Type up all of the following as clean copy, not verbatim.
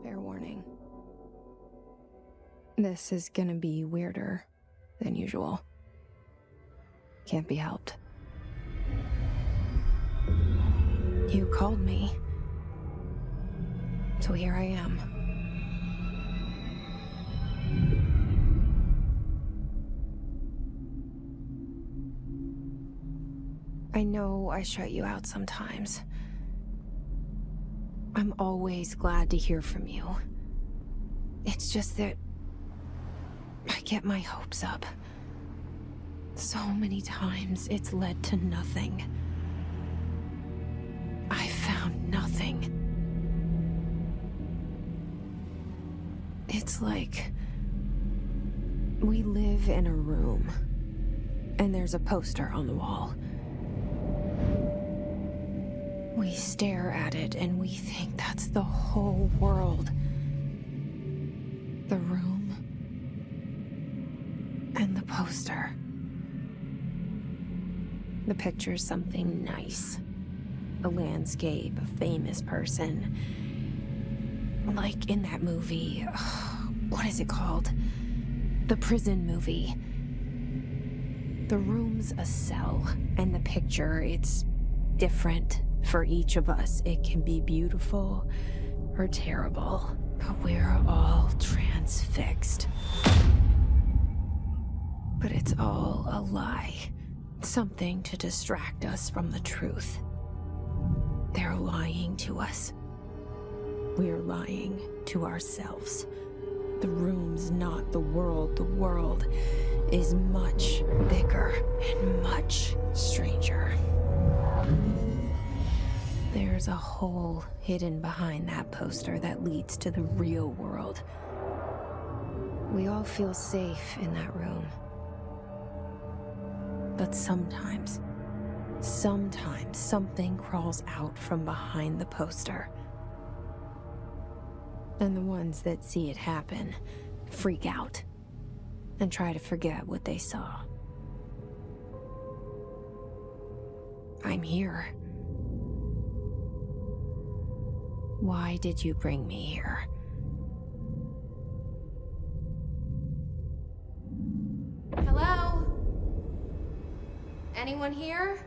Fair warning. This is gonna be weirder than usual. Can't be helped. You called me. So here I am. I know I shut you out sometimes. I'm always glad to hear from you. It's just that I get my hopes up. So many times it's led to nothing. I found nothing. It's like we live in a room, and there's a poster on the wall. We stare at it and we think that's the whole world. The room and the poster. The picture's something nice. A landscape, a famous person. Like in that movie, what is it called? The prison movie. The room's a cell, and the picture, it's different for each of us. It can be beautiful or terrible, but we're all transfixed. But it's all a lie. Something to distract us from the truth. They're lying to us. We're lying to ourselves. The room's not the world. The world is much bigger and much stranger. There's a hole hidden behind that poster that leads to the real world. We all feel safe in that room. But sometimes something crawls out from behind the poster. And the ones that see it happen freak out and try to forget what they saw. I'm here. Why did you bring me here? Hello? Anyone here?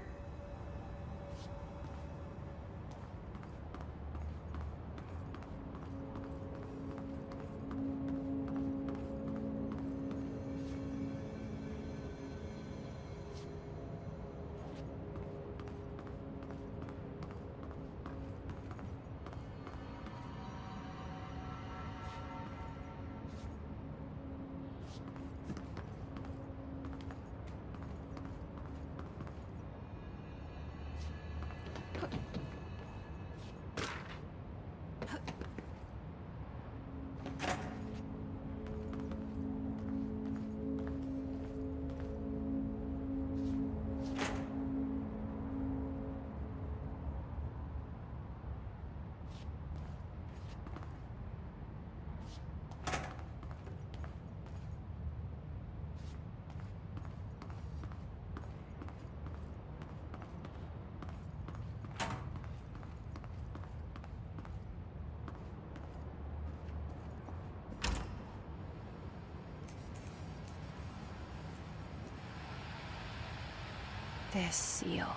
This seal.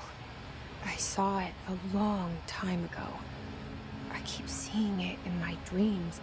I saw it a long time ago. I keep seeing it in my dreams.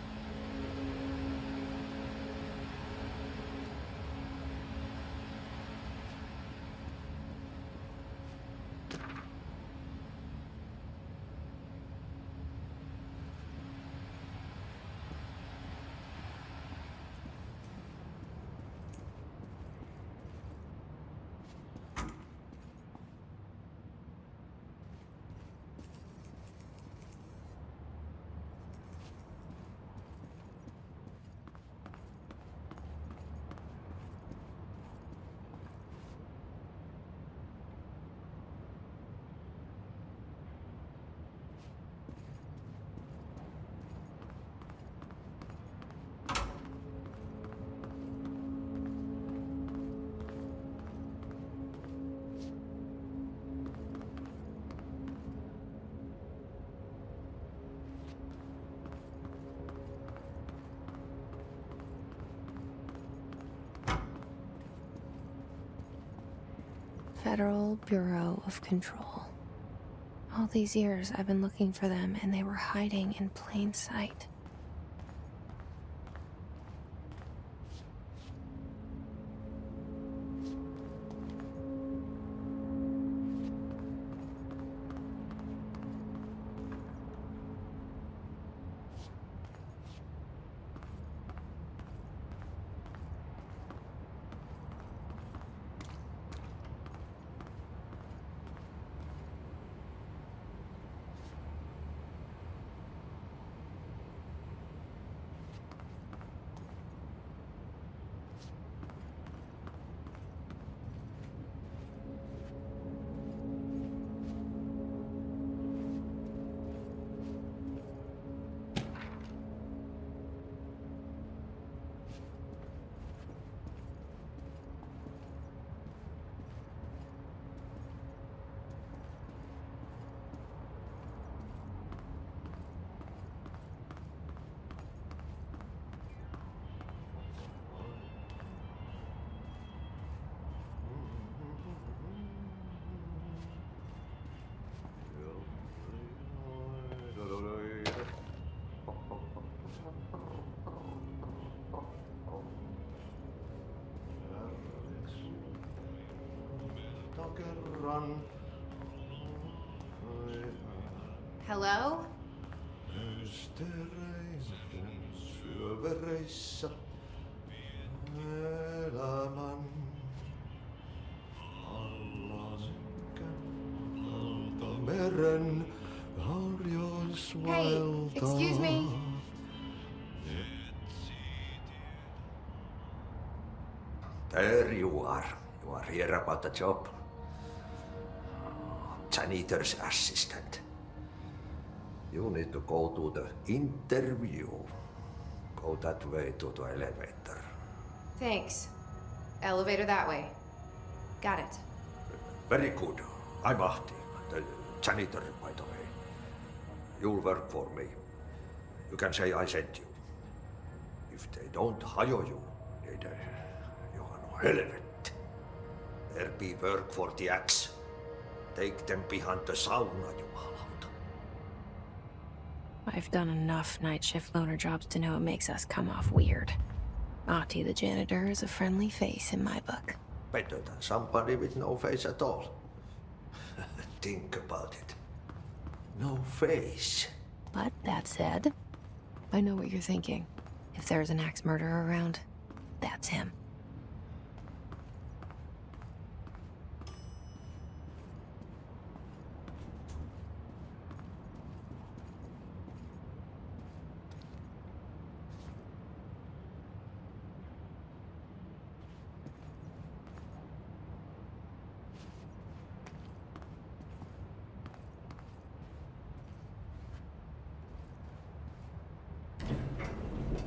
Federal Bureau of Control. All these years I've been looking for them, and they were hiding in plain sight. Hello? Hey, excuse me. There you are. You are here about the job. Janitor's assistant. You need to go to the interview. Go that way to the elevator. Thanks. Elevator that way. Got it. Very good. I'm Ahti, the janitor, by the way. You'll work for me. You can say I sent you. If they don't hire you, niin Johan helvet. There be work for the axe. Take them behind the sauna, jumalauta. I've done enough night shift loner jobs to know it makes us come off weird. Ahti the janitor is a friendly face in my book. Better than somebody with no face at all. Think about it. No face. But that said, I know what you're thinking. If there's an axe murderer around, that's him.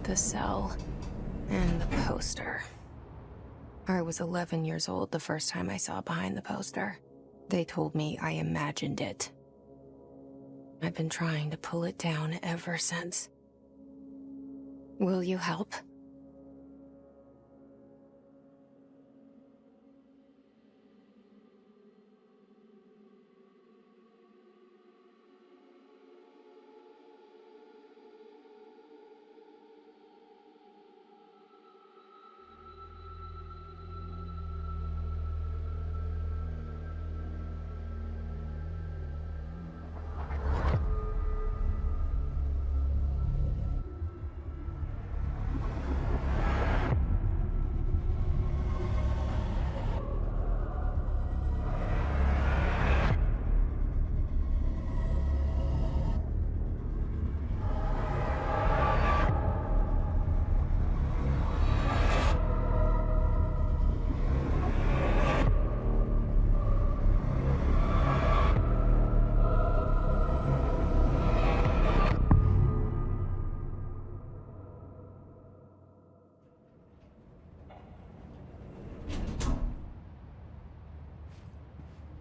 The cell and the poster. I was 11 years old the first time I saw behind the poster. They told me I imagined it. I've been trying to pull it down ever since. Will you help?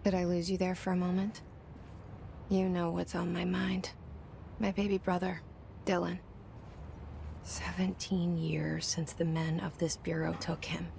Did I lose you there for a moment? You know what's on my mind. My baby brother, Dylan. 17 years since the men of this bureau took him.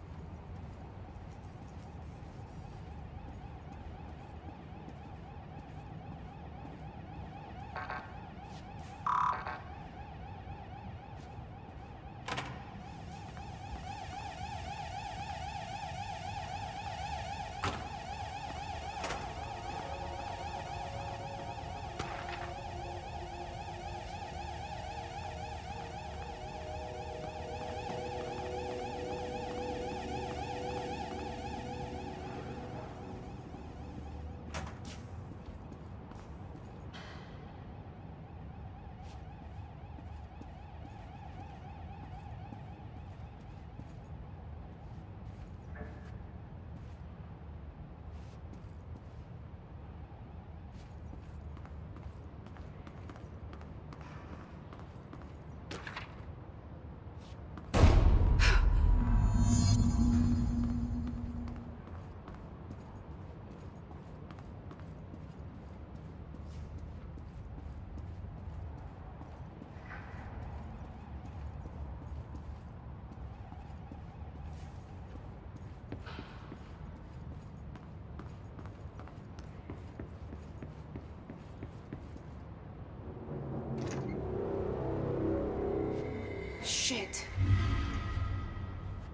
Shit.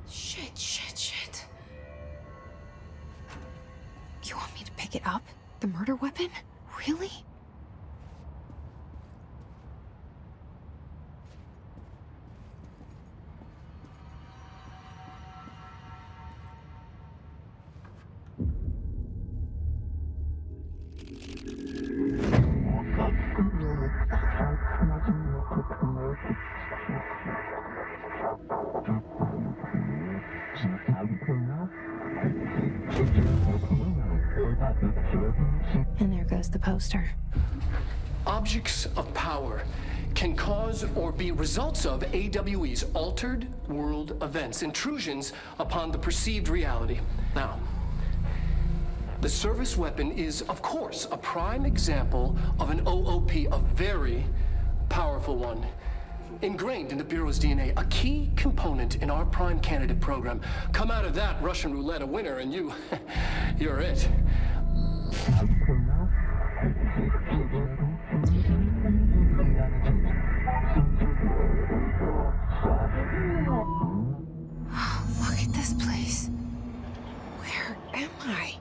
Shit. You want me to pick it up? The murder weapon? Really? And there goes the poster. Objects of power can cause or be results of AWE's altered world events, intrusions upon the perceived reality. Now, the service weapon is, of course, a prime example of an OOP, a very powerful one. Ingrained in the Bureau's DNA, a key component in our prime candidate program. Come out of that Russian roulette a winner and you're it. Look at this place. Where am I?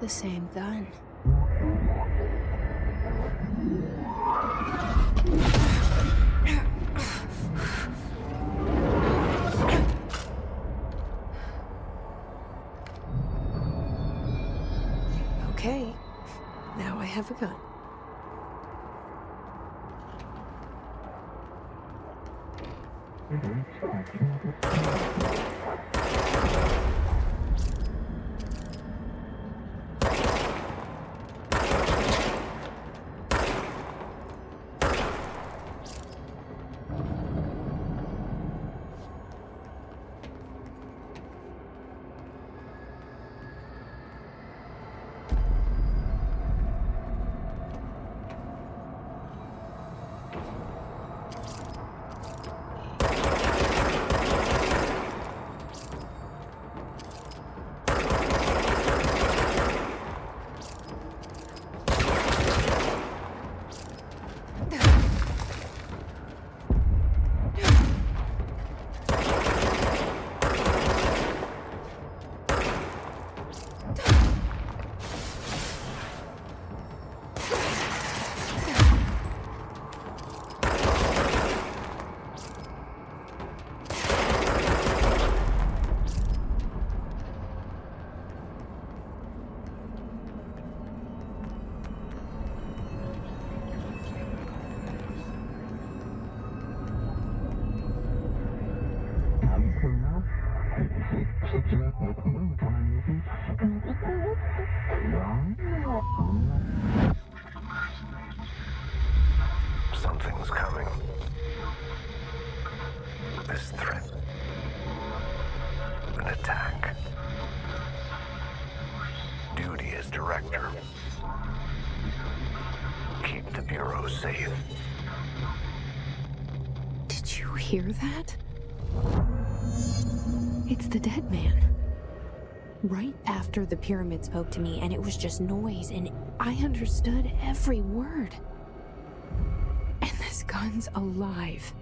The same gun. Okay, now I have a gun. Something's coming. This threat. An attack. Duty as director. Keep the Bureau safe. Did you hear that? It's the dead man. Right after the pyramid spoke to me, and it was just noise, and I understood every word. And this gun's alive.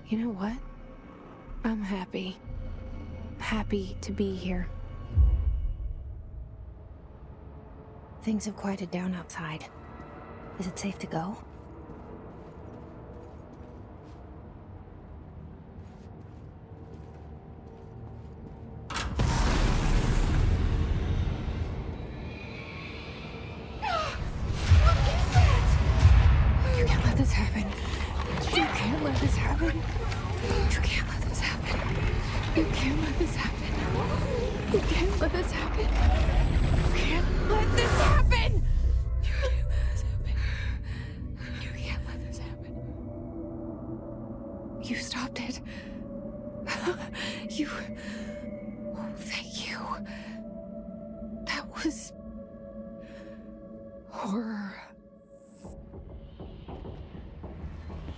You know what? I'm happy. Happy to be here. Things have quieted down outside. Is it safe to go? let this happen. You can't let this happen. You can't let this happen. You can't let this happen. You can't let this happen. You stopped it. You... Oh, thank you. That was... horror.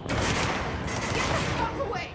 Get the fuck away!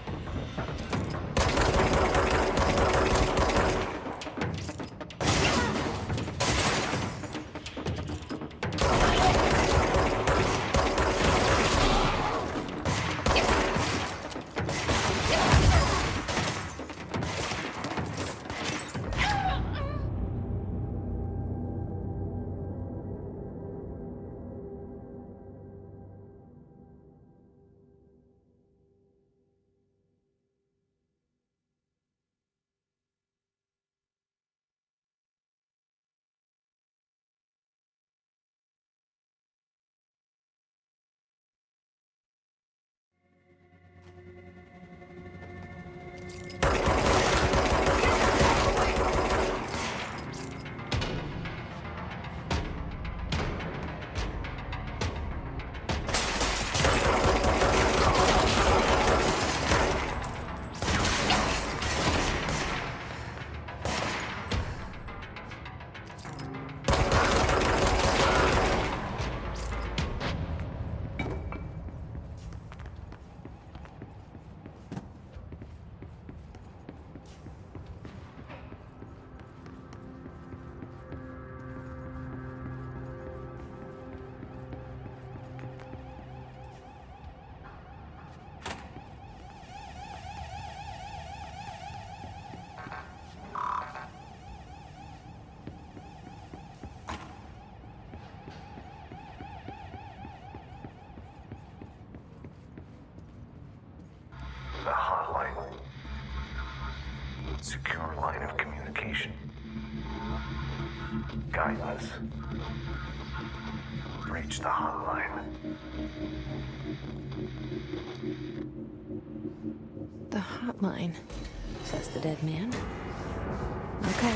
The hotline. Secure line of communication. Guidance. Reach the hotline. The hotline, says the dead man. Okay.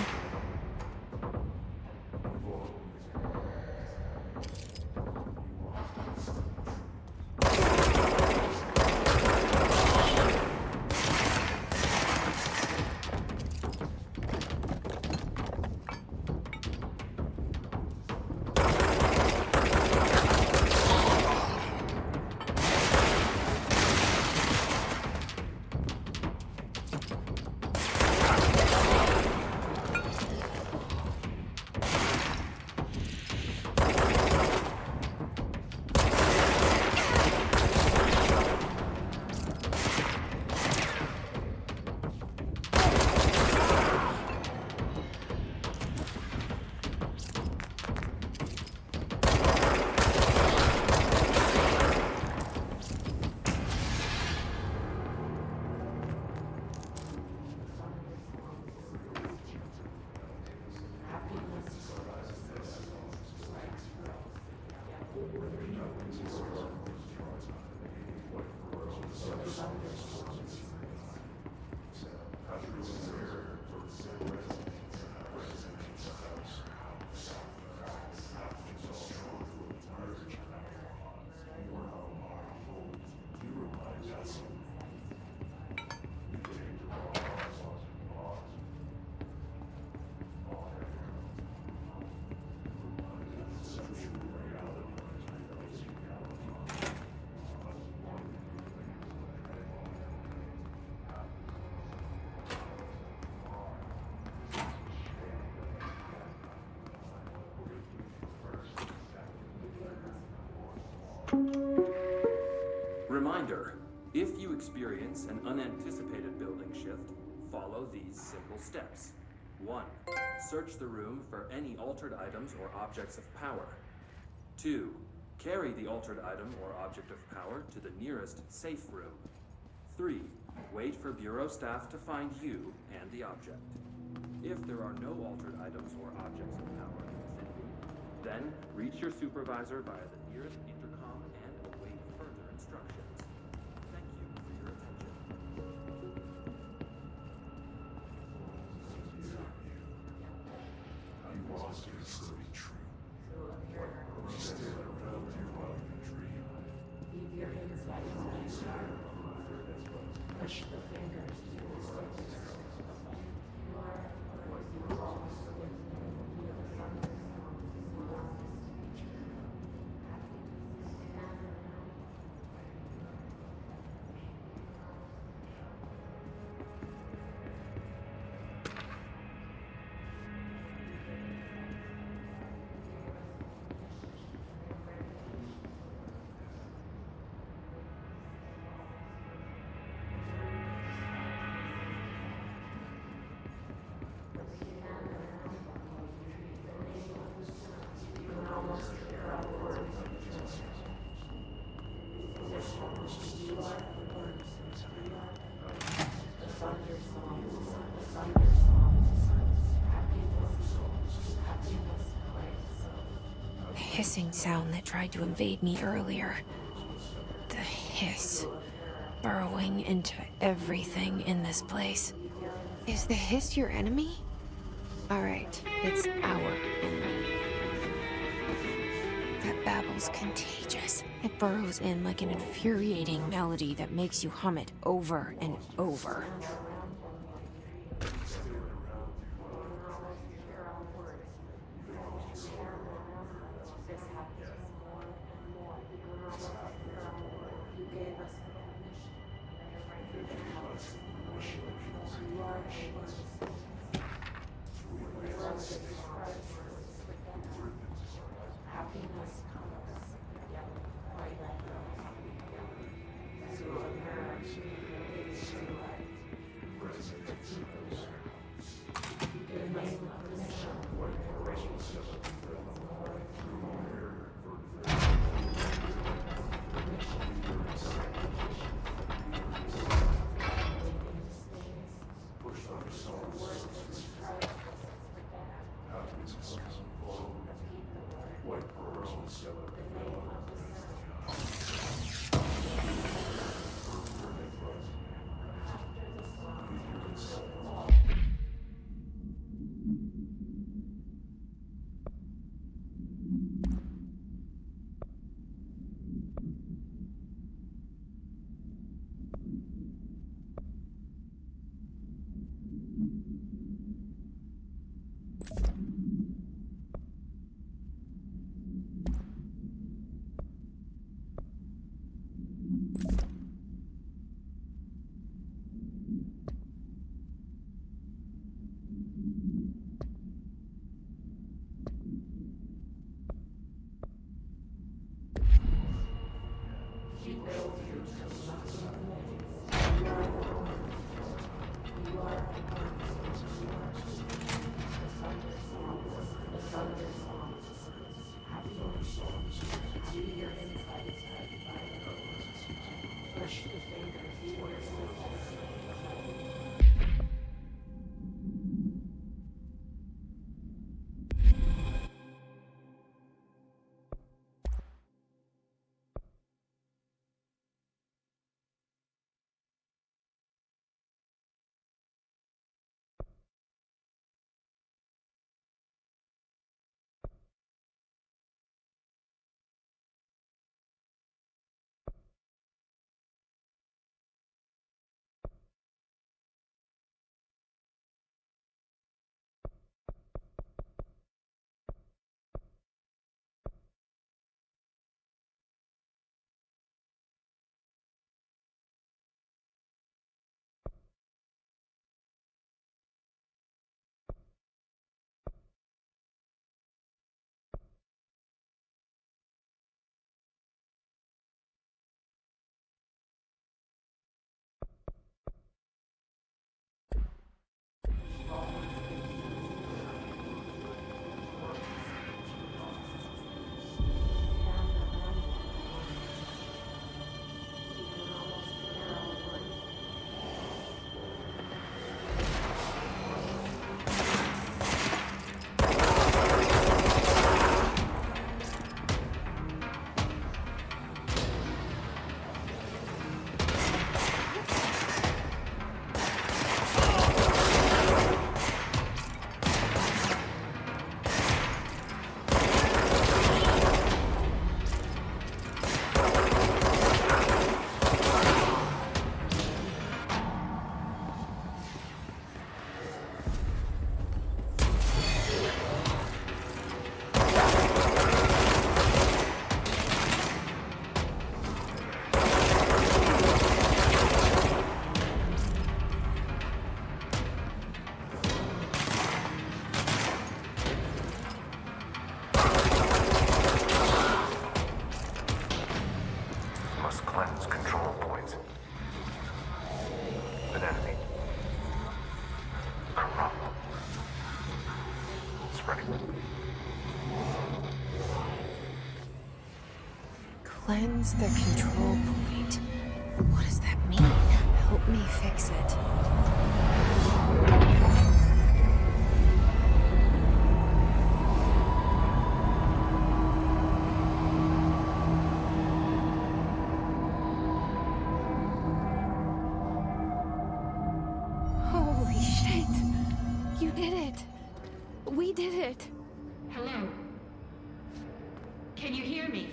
Reminder, if you experience an unanticipated building shift, follow these simple steps. 1. Search the room for any altered items or objects of power. 2. Carry the altered item or object of power to the nearest safe room. 3. Wait for Bureau staff to find you and the object. If there are no altered items or objects of power in the vicinity, then reach your supervisor via the nearest intercom and await further instructions. Thank you for your attention. The hissing sound that tried to invade me earlier. The hiss. Burrowing into everything in this place. Is the hiss your enemy? Alright, it's our enemy. That babble's contagious. It burrows in like an infuriating melody that makes you hum it over and over. Cleanse the control point. What does that mean? Help me fix it. Holy shit! You did it! We did it! Hello? Can you hear me?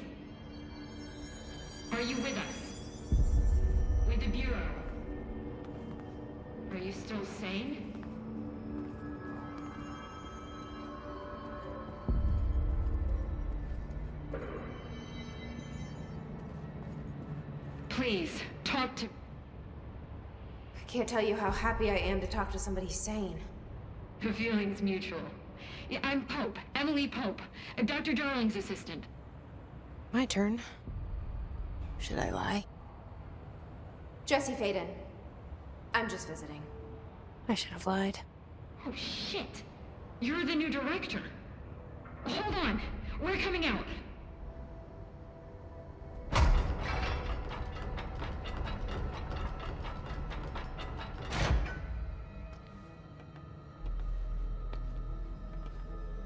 Are you with us? With the Bureau? Are you still sane? Please, talk to... I can't tell you how happy I am to talk to somebody sane. The feeling's mutual. Yeah, I'm Pope, Emily Pope, Dr. Darling's assistant. My turn. Should I lie? Jesse Faden. I'm just visiting. I should have lied. Oh, shit. You're the new director. Hold on. We're coming out.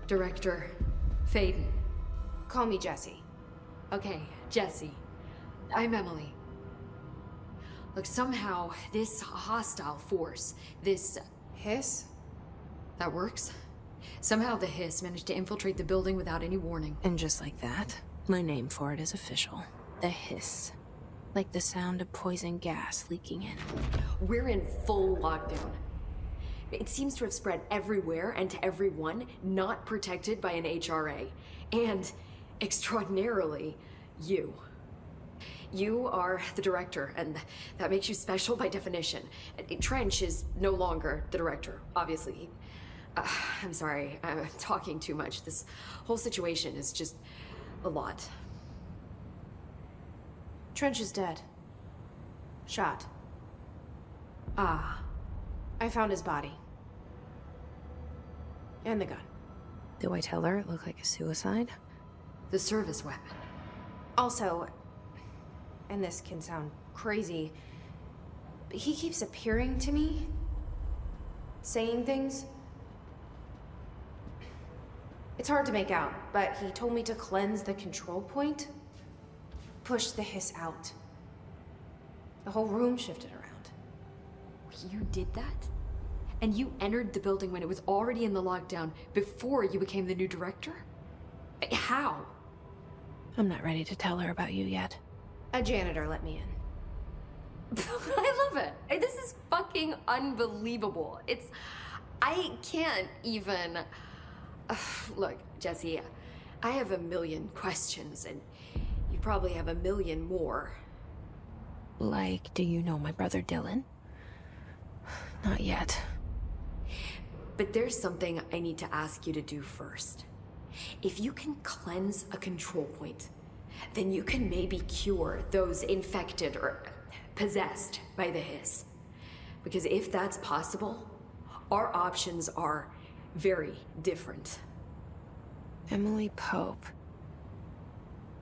Director Faden. Call me Jesse. Okay, Jesse. I'm Emily. Look, somehow this hostile force, this... Hiss? that works? Somehow the hiss managed to infiltrate the building without any warning. And just like that, my name for it is official. The hiss. Like the sound of poison gas leaking in. We're in full lockdown. It seems to have spread everywhere and to everyone not protected by an HRA. And, extraordinarily, you. You are the director, and that makes you special by definition. Trench is no longer the director, obviously. I'm sorry, I'm talking too much. This whole situation is just a lot. Trench is dead. Shot. Ah. I found his body. And the gun. Do I tell her it looked like a suicide? The service weapon. Also, and this can sound crazy, but he keeps appearing to me, saying things. It's hard to make out, but he told me to cleanse the control point, push the hiss out. The whole room shifted around. You did that? And you entered the building when it was already in the lockdown before you became the new director? How? I'm not ready to tell her about you yet. A janitor let me in. I love it. This is fucking unbelievable. I can't even... Look, Jesse, I have a million questions, and you probably have a million more. Like, do you know my brother Dylan? Not yet. But there's something I need to ask you to do first. If you can cleanse a control point, then you can maybe cure those infected or possessed by the hiss. Because if that's possible, our options are very different. Emily Pope.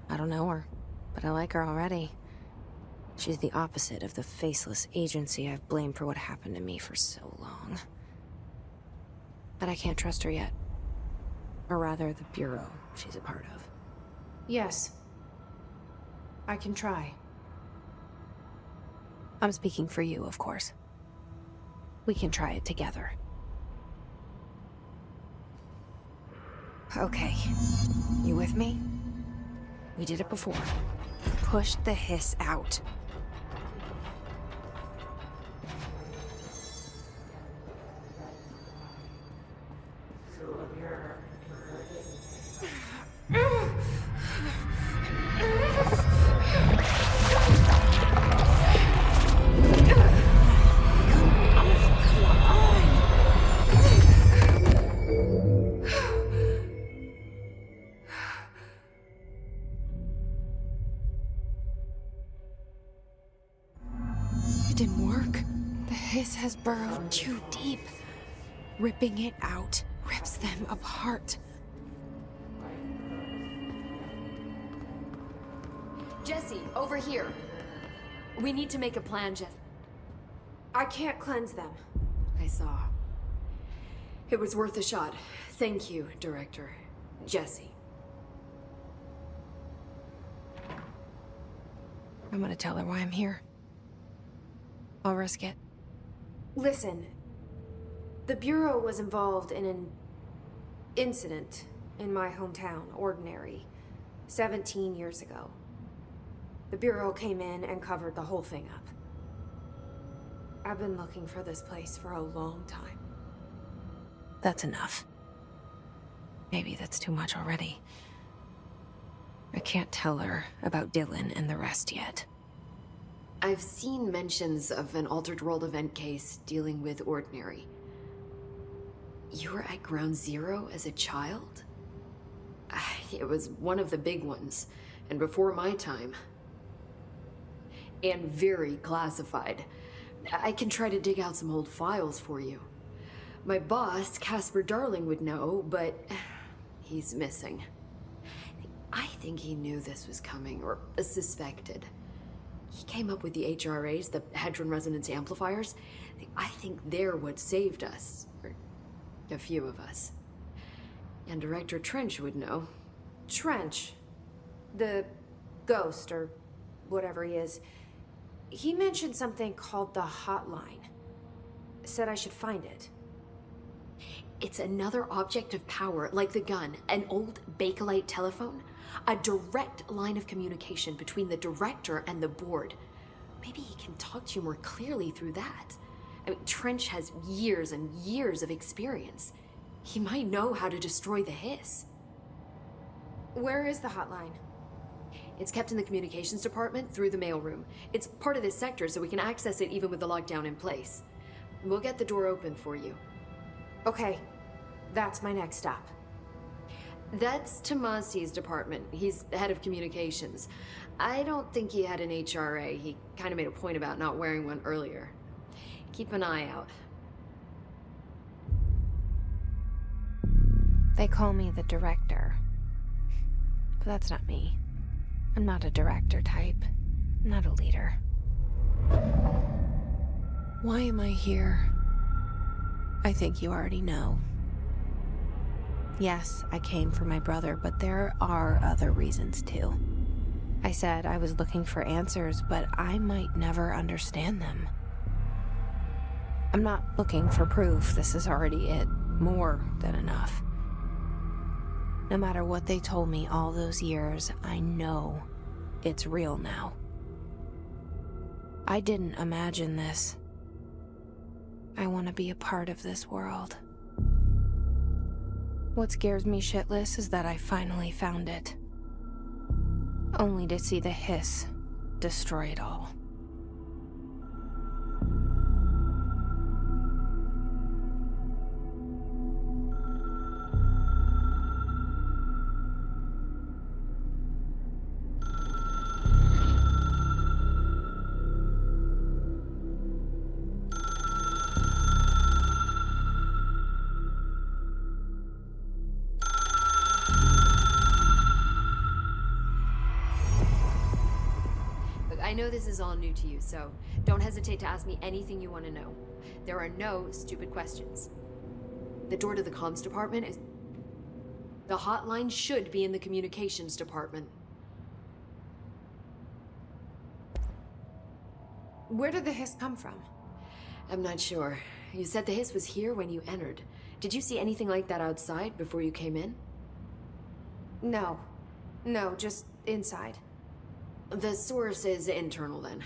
I don't know her, but I like her already. She's the opposite of the faceless agency I've blamed for what happened to me for so long. But I can't trust her yet. Or rather, the Bureau she's a part of. Yes. I can try. I'm speaking for you, of course. We can try it together. Okay. You with me? We did it before. Push the hiss out. It didn't work. The hiss has burrowed too deep. Ripping it out rips them apart. Jesse, over here. We need to make a plan, Jesse. I can't cleanse them. I saw. It was worth a shot. Thank you, Director. Jesse. I'm gonna tell her why I'm here. I'll risk it. Listen, the Bureau was involved in an incident in my hometown, Ordinary, 17 years ago. The Bureau came in and covered the whole thing up. I've been looking for this place for a long time. That's enough. Maybe that's too much already. I can't tell her about Dylan and the rest yet. I've seen mentions of an Altered World event case dealing with Ordinary. You were at Ground Zero as a child? It was one of the big ones, and before my time. And very classified. I can try to dig out some old files for you. My boss, Casper Darling, would know, but he's missing. I think he knew this was coming, or suspected. He came up with the HRAs, the Hadron Resonance Amplifiers. I think they're what saved us. Or a few of us. And Director Trench would know. Trench, the ghost, or whatever he is, he mentioned something called the Hotline. Said I should find it. It's another object of power, like the gun, an old Bakelite telephone. A direct line of communication between the director and the board. Maybe he can talk to you more clearly through that. I mean, Trench has years and years of experience. He might know how to destroy the hiss. Where is the hotline? It's kept in the communications department through the mailroom. It's part of this sector, so we can access it even with the lockdown in place. We'll get the door open for you. Okay, that's my next stop. That's Tomasi's department. He's head of communications. I don't think he had an HRA. He kind of made a point about not wearing one earlier. Keep an eye out. They call me the director. But that's not me. I'm not a director type. I'm not a leader. Why am I here? I think you already know. Yes, I came for my brother, but there are other reasons too. I said I was looking for answers, but I might never understand them. I'm not looking for proof. This is already it. More than enough. No matter what they told me all those years, I know it's real now. I didn't imagine this. I want to be a part of this world. What scares me shitless is that I finally found it. Only to see the hiss destroy it all. I know this is all new to you, so don't hesitate to ask me anything you want to know. There are no stupid questions. The door to the comms department is... The hotline should be in the communications department. Where did the hiss come from? I'm not sure. You said the hiss was here when you entered. Did you see anything like that outside before you came in? No. No, just inside. The source is internal, then.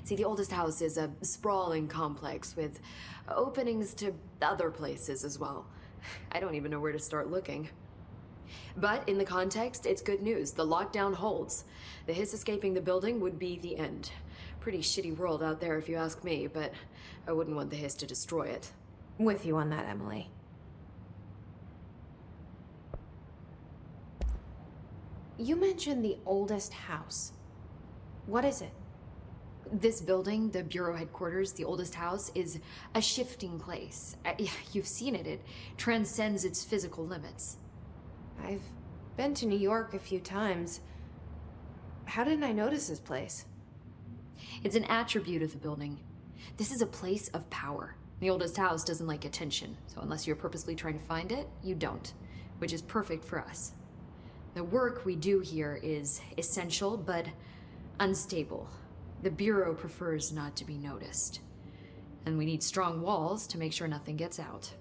See, the oldest house is a sprawling complex with openings to other places as well. I don't even know where to start looking. But in the context, it's good news. The lockdown holds. The hiss escaping the building would be the end. Pretty shitty world out there if you ask me, but I wouldn't want the hiss to destroy it. With you on that, Emily. You mentioned the oldest house. What is it? This building, the Bureau headquarters, the oldest house, is a shifting place. You've seen it. It transcends its physical limits. I've been to New York a few times. How didn't I notice this place? It's an attribute of the building. This is a place of power. The oldest house doesn't like attention, so unless you're purposely trying to find it, you don't, which is perfect for us. The work we do here is essential, but unstable. The Bureau prefers not to be noticed. And we need strong walls to make sure nothing gets out.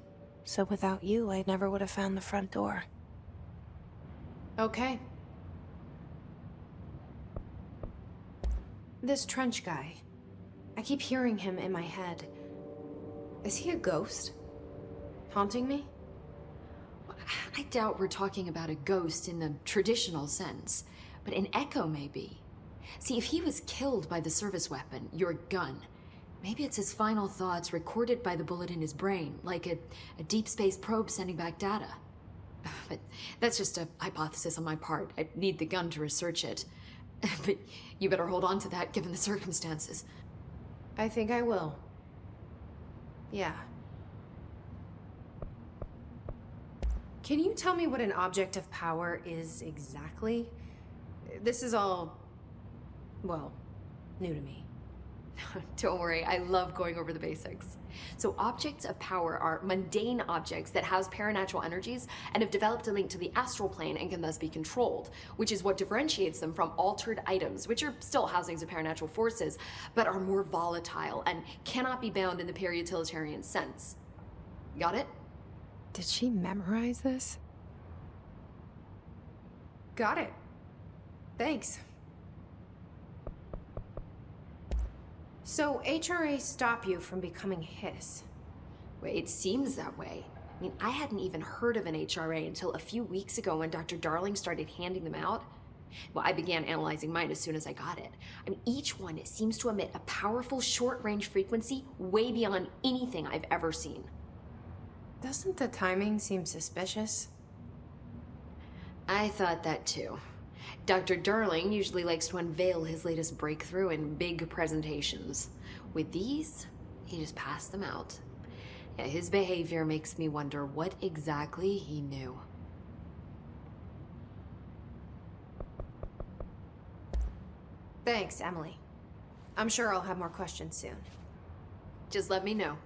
So without you, I never would have found the front door. Okay. This Trench guy. I keep hearing him in my head. Is he a ghost? Haunting me? I doubt we're talking about a ghost in the traditional sense, but an echo maybe. See, if he was killed by the service weapon, your gun, maybe it's his final thoughts recorded by the bullet in his brain, like a deep space probe sending back data. But that's just a hypothesis on my part. I need the gun to research it. But you better hold on to that given the circumstances. I think I will. Yeah. Can you tell me what an object of power is exactly? This is all, well, new to me. Don't worry, I love going over the basics. So objects of power are mundane objects that house paranatural energies and have developed a link to the astral plane and can thus be controlled, which is what differentiates them from altered items, which are still housings of paranatural forces, but are more volatile and cannot be bound in the peri-utilitarian sense. Got it? Did she memorize this? Got it. Thanks. So HRA stop you from becoming Hiss? Wait, it seems that way. I mean, I hadn't even heard of an HRA until a few weeks ago when Dr. Darling started handing them out. Well, I began analyzing mine as soon as I got it. I mean, each one seems to emit a powerful short-range frequency way beyond anything I've ever seen. Doesn't the timing seem suspicious? I thought that too. Dr. Darling usually likes to unveil his latest breakthrough in big presentations. With these, he just passed them out. Yeah, his behavior makes me wonder what exactly he knew. Thanks, Emily. I'm sure I'll have more questions soon. Just let me know.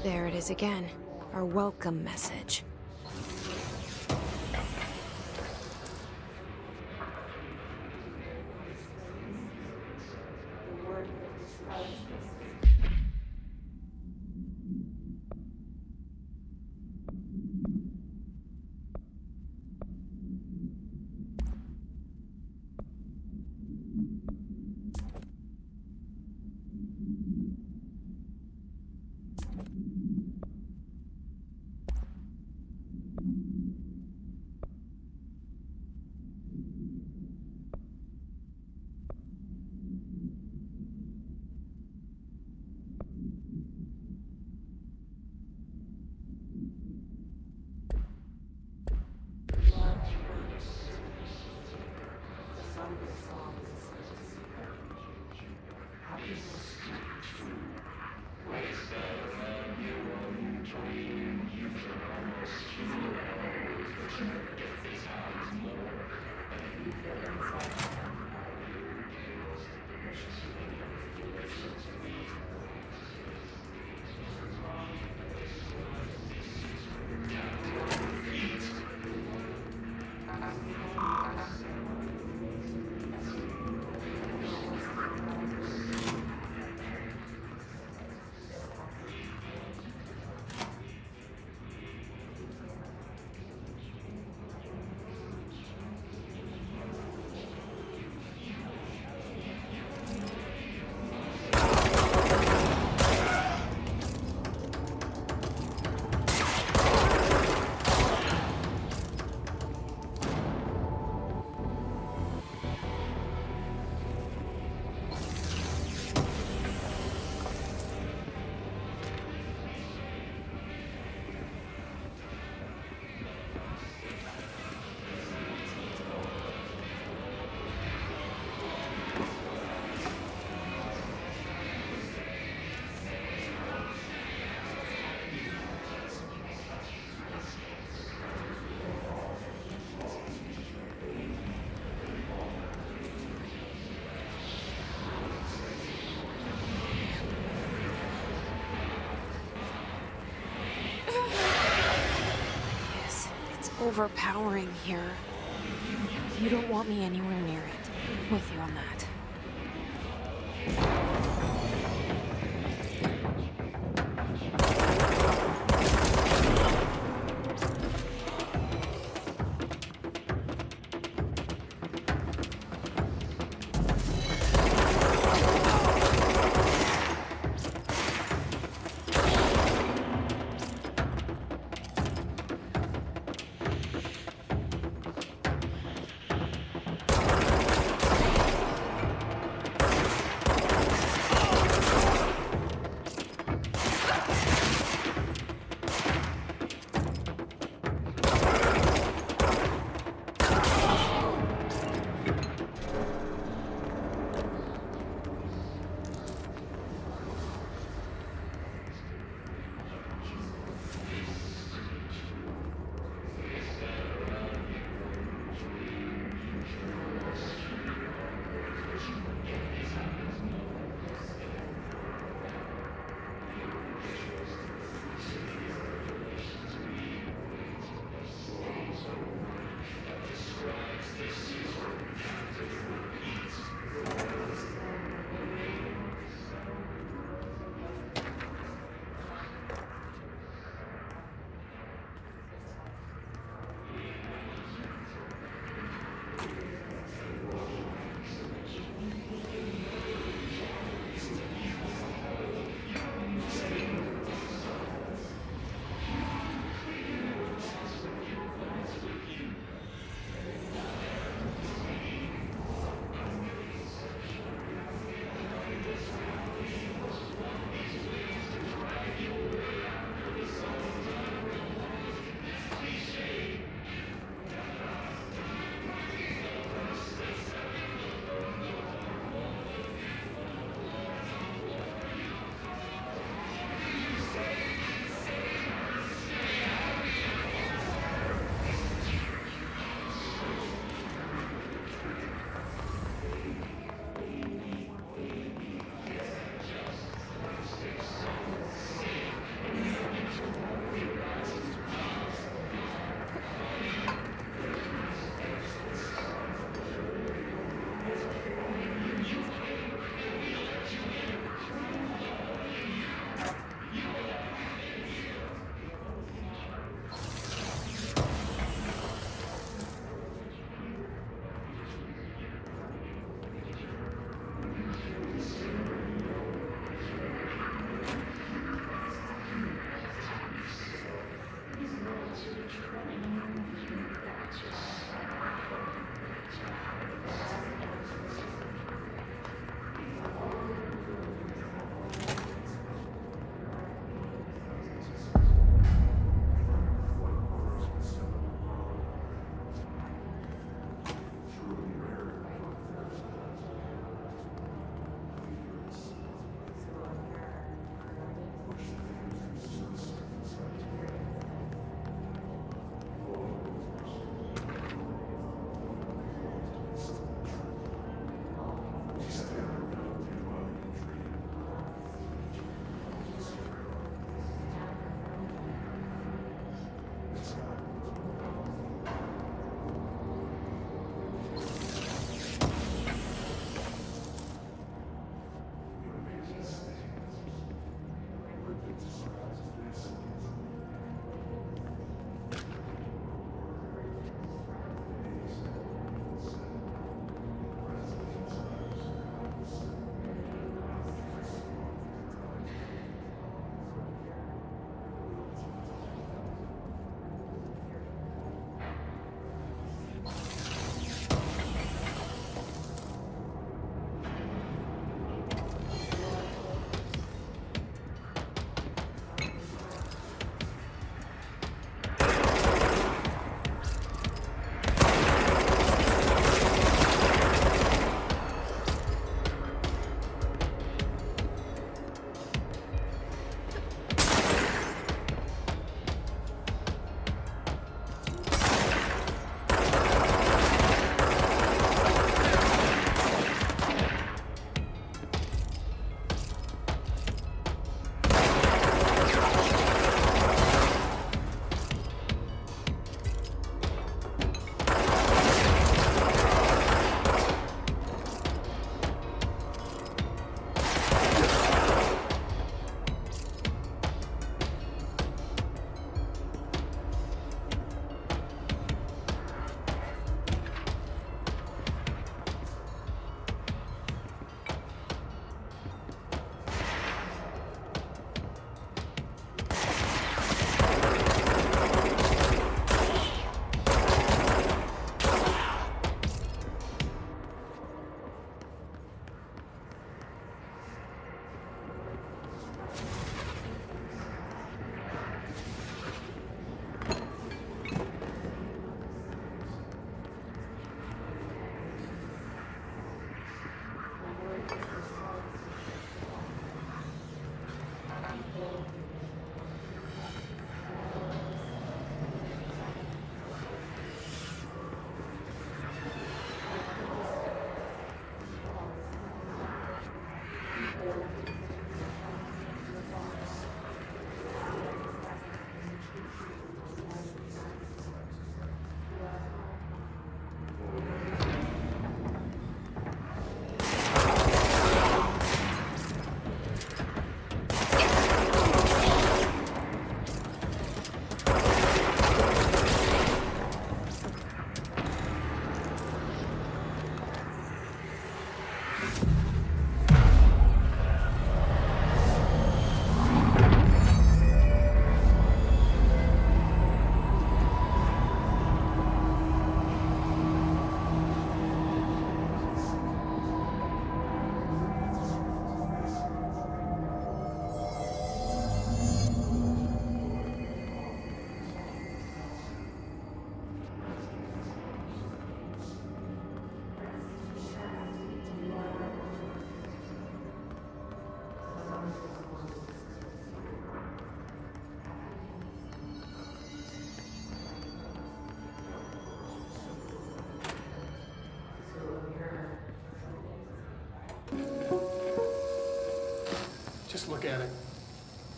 There it is again. Our welcome message. overpowering here. You don't want me anywhere near it. With you on that.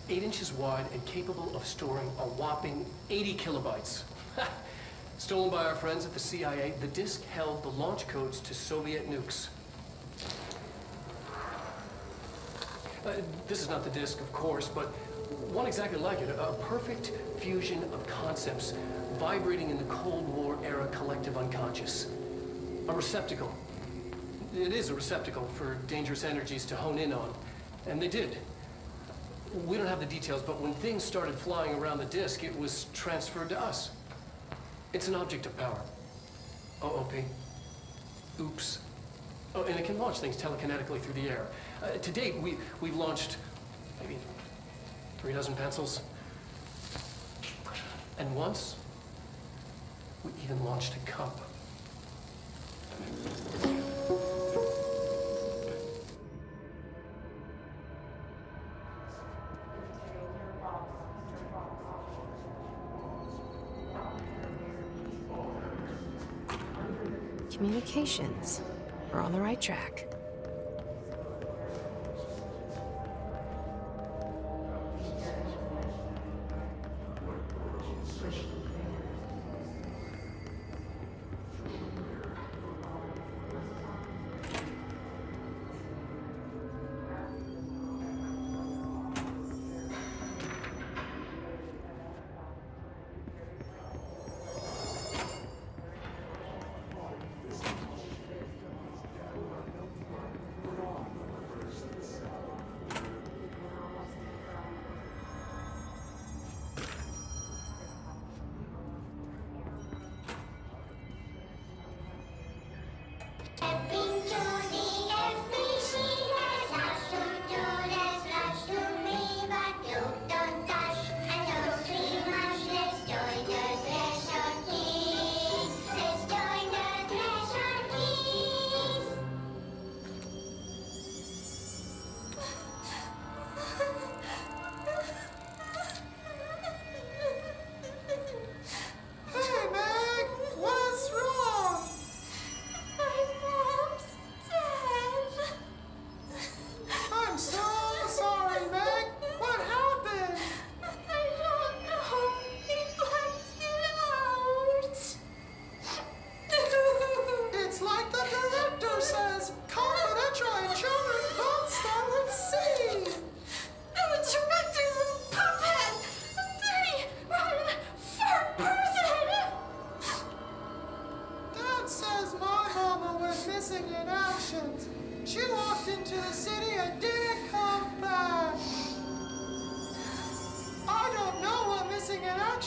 8 inches wide and capable of storing a whopping 80 kilobytes. Stolen by our friends at the CIA, the disk held the launch codes to Soviet nukes. This is not the disk, of course, but one exactly like it. A perfect fusion of concepts vibrating in the Cold War era collective unconscious. A receptacle. It is a receptacle for dangerous energies to hone in on. And they did. We don't have the details, but when things started flying around the disk, it was transferred to us. It's an object of power. OOP. Oops. Oh, and it can launch things telekinetically through the air. To date, we've launched maybe 3 dozen pencils. And once, we even launched a cup. Communications. We're on the right track.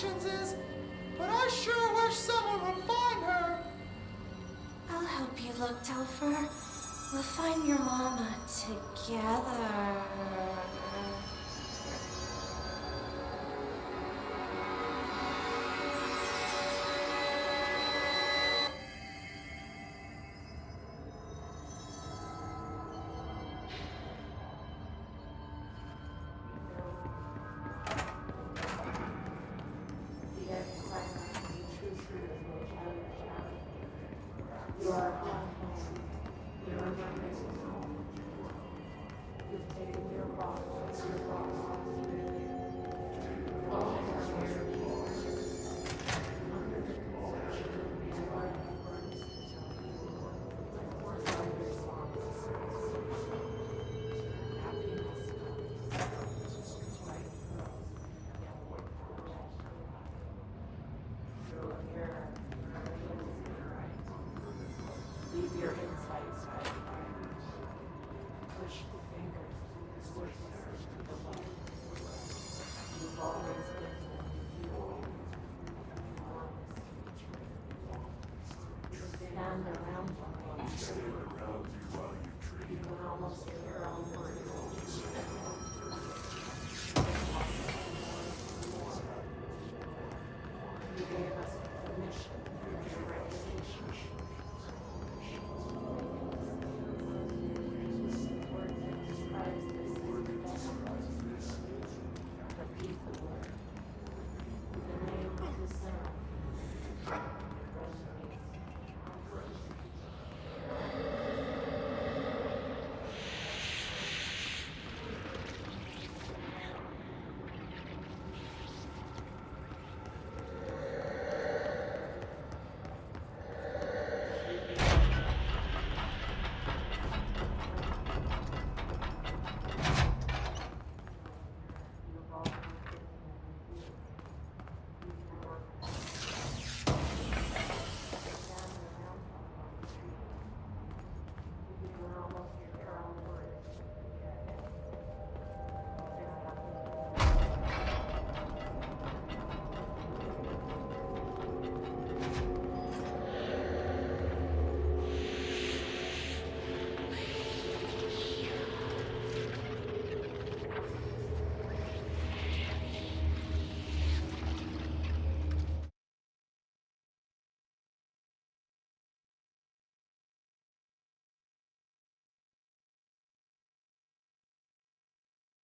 Is, but I sure wish someone would find her. I'll help you look, Telfer. We'll find your mama together.